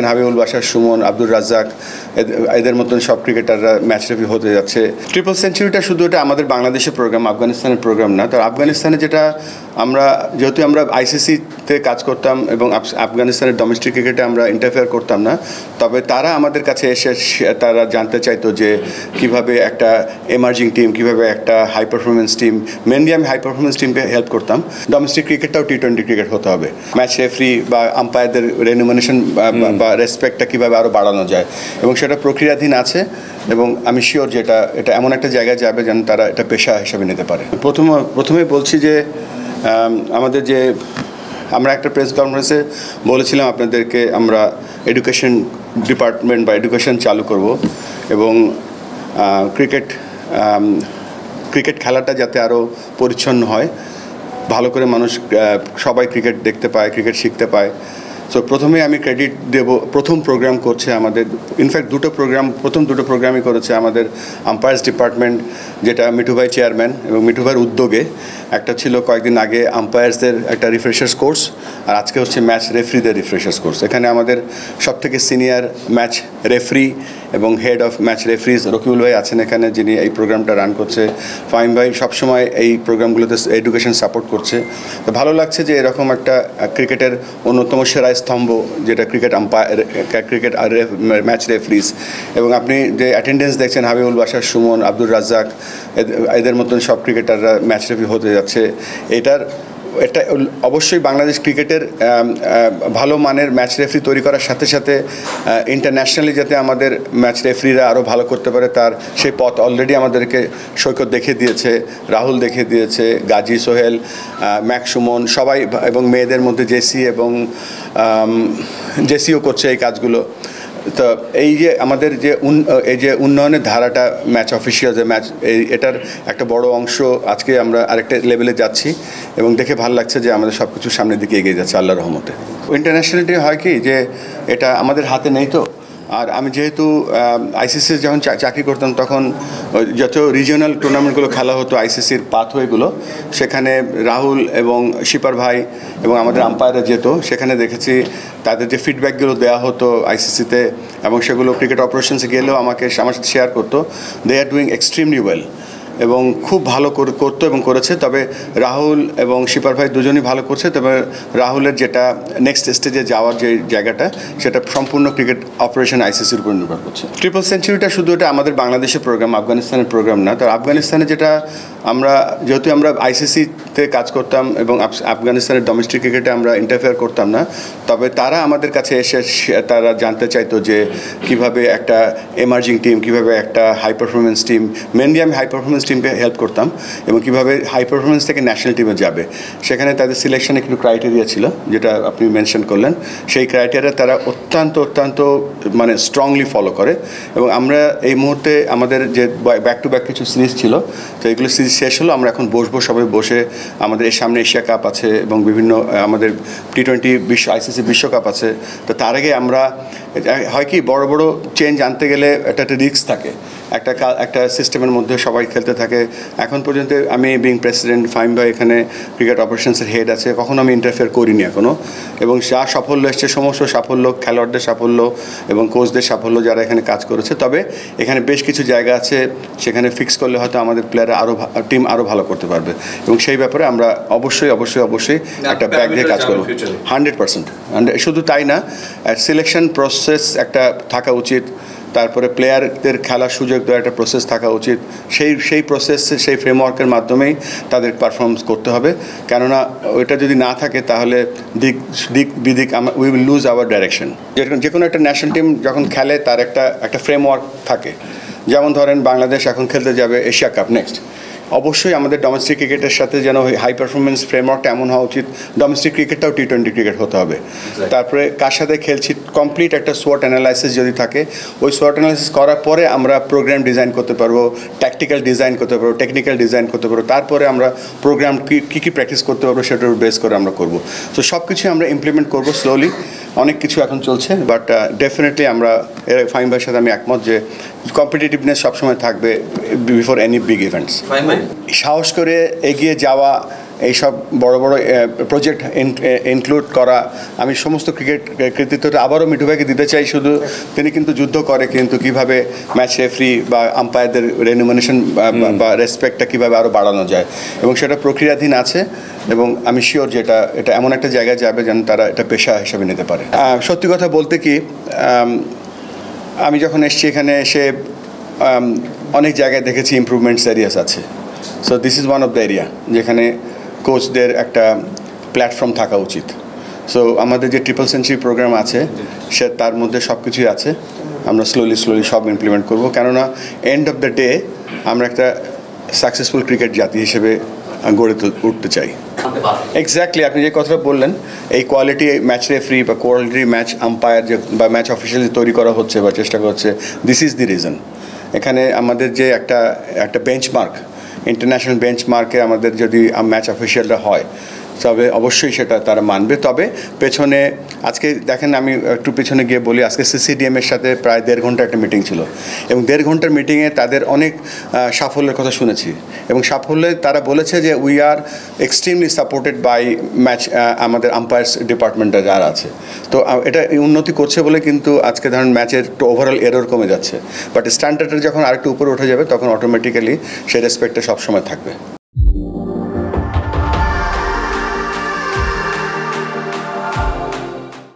হাবিবুল বাশার, সুমন, আব্দুর রাজ্জাক এদের মতন সব ক্রিকেটাররা ম্যাচ রেফারি হতে যাচ্ছে। ট্রিপল সেঞ্চুরিটা শুধু এটা আমাদের বাংলাদেশের প্রোগ্রাম, আফগানিস্তানের প্রোগ্রাম না। তো আফগানিস্তানে যেটা যেহেতু আমরা আইসিসিতে কাজ করতাম এবং আফগানিস্তানের ডোমেস্টিক ক্রিকেটে আমরা ইন্টারফেয়ার করতাম না, তবে তারা আমাদের কাছে এসে তারা জানতে চাইতো যে কিভাবে একটা এমার্জিং টিম, কিভাবে একটা হাই পারফরমেন্স টিম, মেনলি আমি হাই পারফরমেন্স টিমকে হেল্প করতাম। ডোমেস্টিক ক্রিকেটটাও টি-20 ক্রিকেট হতে হবে, ম্যাচ রেফারি বা আম্পায়ারদের রেনুমিনেশন বা রেসপেক্টটা কীভাবে আরও বাড়ানো যায়, এবং সেটা প্রক্রিয়াধীন আছে। এবং আমি শিওর যে এটা এমন একটা জায়গায় যাবে যেন তারা এটা পেশা হিসাবে নিতে পারে। প্রথমেই বলছি যে আমরা একটা প্রেস কনফারেন্সে বলেছিলাম আপনাদেরকে আমরা এডুকেশন ডিপার্টমেন্ট বা এডুকেশন চালু করব, এবং ক্রিকেট খেলাটা যাতে আরও পরিচ্ছন্ন হয়, ভালো করে মানুষ সবাই ক্রিকেট দেখতে পায়, ক্রিকেট শিখতে পায়। সো প্রথমে আমি ক্রেডিট দেব, প্রথম প্রোগ্রাম করছে আমাদের, ইনফ্যাক্ট প্রথম দুটো প্রোগ্রামই করেছে আমাদের আম্পায়ার্স ডিপার্টমেন্ট, যেটা মিঠু ভাই চেয়ারম্যান, এবং মিঠু ভাইয়ের উদ্যোগে। একটা ছিল কয়েকদিন আগে আম্পায়ার্সদের একটা রিফ্রেশার্স কোর্স, আর আজকে হচ্ছে ম্যাচ রেফারিদের রিফ্রেশার্স কোর্স। এখানে আমাদের সবথেকে সিনিয়র ম্যাচ রেফারি এবং head of match referee's Rakibul ভাই আছেন এখানে, যিনি এই প্রোগ্রামটা রান করছে। ফাহিম ভাই সবসময় এই প্রোগ্রামগুলোতে এডুকেশন সাপোর্ট করছে। তো ভালো লাগছে যে এরকম একটা ক্রিকেটের অন্যতম সেরা স্তম্ভ, যেটা ক্রিকেট আর ম্যাচ রেফারিজ, এবং আপনি যে অ্যাটেন্ডেন্স দেখছেন, হাবিবুল বাশার, সুমন, আব্দুর রাজ্জাক এদের মতন সব ক্রিকেটাররা ম্যাচ রেফারি হতে যাচ্ছে। এটা অবশ্যই বাংলাদেশ ক্রিকেটের ভালো মানের ম্যাচ রেফারি তৈরি করার সাথে সাথে ইন্টারন্যাশনালি যাতে আমাদের ম্যাচ রেফারিরা আরও ভালো করতে পারে, তার সেই পথ অলরেডি আমাদেরকে সৈকত দেখিয়ে দিয়েছে, রাহুল দেখিয়ে দিয়েছে, গাজী, সোহেল, ম্যাক, সুমন সবাই, এবং মেয়েদের মধ্যে জেসিও করছে এই কাজগুলো। তো এই যে আমাদের এই যে উন্নয়নের ধারাটা, ম্যাচ অফিসিয়াল যে ম্যাচ, এটার একটা বড় অংশ আজকে আমরা আরেকটা লেভেলে যাচ্ছি, এবং দেখে ভালো লাগছে যে আমাদের সব কিছু সামনের দিকে এগিয়ে যাচ্ছে আল্লাহর রহমতে। ইন্টারন্যাশনালিটি হয় কি যে এটা আমাদের হাতে নেই। তো আর আমি যেহেতু আইসিসির যখন চাকরি করতাম, তখন যত রিজিওনাল টুর্নামেন্টগুলো খেলা হতো আইসিসির পাথওয়েগুলো, সেখানে রাহুল এবং শিপার ভাই এবং আমাদের আম্পায়াররা যেত, সেখানে দেখেছি তাদের যে ফিডব্যাকগুলো দেওয়া হতো আইসিসিতে, এবং সেগুলো ক্রিকেট অপারেশনসে গেলেও আমার সাথে শেয়ার করতো। দে আর ডুইং এক্সট্রিমলি ওয়েল, এবং খুব ভালো করতো এবং করেছে। তবে রাহুল এবং শিপার ভাই দুজনই ভালো করছে, তবে রাহুলের যেটা নেক্সট স্টেজে যাওয়ার যে জায়গাটা, সেটা সম্পূর্ণ ক্রিকেট অপারেশন আইসিসির উপর নির্ভর করছে। ট্রিপল সেঞ্চুরিটা শুধু এটা আমাদের বাংলাদেশের প্রোগ্রাম, আফগানিস্তানের প্রোগ্রাম না। তো আফগানিস্তানে যেহেতু আমরা আইসিসিতে কাজ করতাম এবং আফগানিস্তানের ডোমেস্টিক ক্রিকেটে আমরা ইন্টারফেয়ার করতাম না, তবে তারা আমাদের কাছে এসে তারা জানতে চাইতো যে কিভাবে একটা এমার্জিং টিম, কিভাবে একটা হাই পারফরমেন্স টিম, মেনলি আমি হাই পারফরমেন্স টিমকে হেল্প করতাম, এবং কীভাবে হাই পারফরমেন্স থেকে ন্যাশনাল টিমে যাবে। সেখানে তাদের সিলেকশনে একটু ক্রাইটেরিয়া ছিল, যেটা আপনি মেনশন করলেন। সেই ক্রাইটেরিয়া তারা অত্যন্ত মানে স্ট্রংলি ফলো করে, এবং আমরা এই মুহূর্তে আমাদের যে ব্যাক টু ব্যাক কিছু সিরিজ ছিল, তো এগুলো সিরিজ শেষ হলো। আমরা এখন সবাই বসে, আমাদের এর সামনে এশিয়া কাপ আছে এবং বিভিন্ন আমাদের টি-20 আইসিসি বিশ্বকাপ আছে। তো তার আগে আমরা হয় কি, বড় চেঞ্জ আনতে গেলে একটা রিস্ক থাকে, একটা সিস্টেমের মধ্যে সবাই খেলতে থাকে। এখন পর্যন্ত আমি বিং প্রেসিডেন্ট, ফাহিম ভাই এখানে ক্রিকেট অপারেশনসের হেড আছে, কখনো আমি ইন্টারফেয়ার করিনি এখনও। এবং যা সাফল্য এসছে, সমস্ত সাফল্য খেলোয়াড়দের সাফল্য এবং কোচদের সাফল্য, যারা এখানে কাজ করেছে। তবে এখানে বেশ কিছু জায়গা আছে, সেখানে ফিক্স করলে হয়তো আমাদের প্লেয়াররা টিম আরও ভালো করতে পারবে, এবং সেই ব্যাপারে আমরা অবশ্যই একটা ব্যাক দিয়ে কাজ করবো 100%। শুধু তাই না, সিলেকশন প্রসেস একটা থাকা উচিত, তারপরে প্লেয়ারদের খেলার সুযোগ দেওয়ার একটা প্রসেস থাকা উচিত। সেই প্রসেস, সেই ফ্রেমওয়ার্কের মাধ্যমেই তাদের পারফরমেন্স করতে হবে। কেননা ওইটা যদি না থাকে, তাহলে দিক we will lose our direction. যে কোনো একটা ন্যাশনাল টিম যখন খেলে, তার একটা ফ্রেমওয়ার্ক থাকে। যেমন ধরেন, বাংলাদেশ এখন খেলতে যাবে এশিয়া কাপ নেক্সট, অবশ্যই আমাদের ডোমেস্টিক ক্রিকেটের সাথে যেন হাই পারফরমেন্স ফ্রেমওয়ার্কটা এমন হওয়া উচিত, ডোমেস্টিক ক্রিকেটটাও টি-20 ক্রিকেট হতে হবে। তারপরে কার সাথে খেলছি, কমপ্লিট একটা সোয়াট অ্যানালাইসিস যদি থাকে, ওই সোয়াট অ্যানালাইসিস করার পরে আমরা প্রোগ্রাম ডিজাইন করতে পারবো, ট্যাকটিক্যাল ডিজাইন করতে পারবো, টেকনিক্যাল ডিজাইন করতে পারবো। তারপরে আমরা প্রোগ্রাম কী প্র্যাকটিস করতে পারবো, সেটার বেস করে আমরা করবো। তো সব কিছুই আমরা ইমপ্লিমেন্ট করবো স্লোলি। অনেক কিছু এখন চলছে, বাট ডেফিনেটলি আমরা ফাহিম ভাইয়ের সাথে আমি একমত যে কম্পিটিটিভনেস সবসময় থাকবে বিফোর এনি বিগ ইভেন্টস। সাহস করে এগিয়ে যাওয়া, এইসব বড় বড় প্রজেক্ট ইনক্লুড করা, আমি সমস্ত কৃতিত্বটা আবারও মিঠু ভাইকে দিতে চাই। শুধু তিনি কিন্তু যুদ্ধ করে, কিন্তু কিভাবে ম্যাচ রেফারি বা আম্পায়ারদের রেনুমিনেশন বা রেসপেক্টটা কীভাবে আরও বাড়ানো যায়, এবং সেটা প্রক্রিয়াধীন আছে। এবং আমি শিওর যে এটা এমন একটা জায়গায় যাবে যেন তারা এটা পেশা হিসেবে নিতে পারে। সত্যি কথা বলতে কি, আমি যখন এসেছি এখানে এসে অনেক জায়গায় দেখেছি ইমপ্রুভমেন্টস এরিয়াস আছে। So this is one of the area যেখানে কোচদের একটা প্ল্যাটফর্ম থাকা উচিত। সো আমাদের যে ট্রিপল সেঞ্চুরি প্রোগ্রাম আছে তার মধ্যে সব কিছুই আছে। আমরা স্লোলি সব ইমপ্লিমেন্ট করব, কেননা এন্ড অফ দ্য ডে আমরা একটা সাকসেসফুল ক্রিকেট জাতি হিসেবে গড়ে উঠতে চাই। এক্স্যাক্টলি আপনি যে কথাটা বললেন, এই কোয়ালিটি ম্যাচ রেফারি বা কোয়ালিটি ম্যাচ আম্পায়ার যে বা ম্যাচ অফিসিয়াল তৈরি করা হচ্ছে বা চেষ্টা করছে, দিস ইজ দি রিজন। এখানে আমাদের যে একটা বেঞ্চমার্ক, ইন্টারন্যাশনাল বেঞ্চমার্কে আমাদের যদি ম্যাচ অফিসিয়ালরা হয়, তবে অবশ্যই সেটা তারা মানবে। তবে পেছনে আজকে দেখেন, আমি একটু পেছনে গিয়ে বলি, আজকে সিসিডিএমের সাথে প্রায় 1.5 ঘন্টা একটা মিটিং ছিল, এবং 1.5 ঘন্টার মিটিংয়ে তাদের অনেক সাফল্যের কথা শুনেছি, এবং সাফল্যে তারা বলেছে যে we are extremely supported by match, আমাদের আম্পায়ার্স ডিপার্টমেন্টটা যারা আছে। তো এটা উন্নতি করছে বলে কিন্তু আজকে ধরেন ম্যাচের ওভারঅল এরর কমে যাচ্ছে, বাট স্ট্যান্ডার্ডটা যখন আরেকটু উপরে উঠে যাবে তখন অটোমেটিক্যালি সেই রেসপেক্টটা সবসময় থাকবে।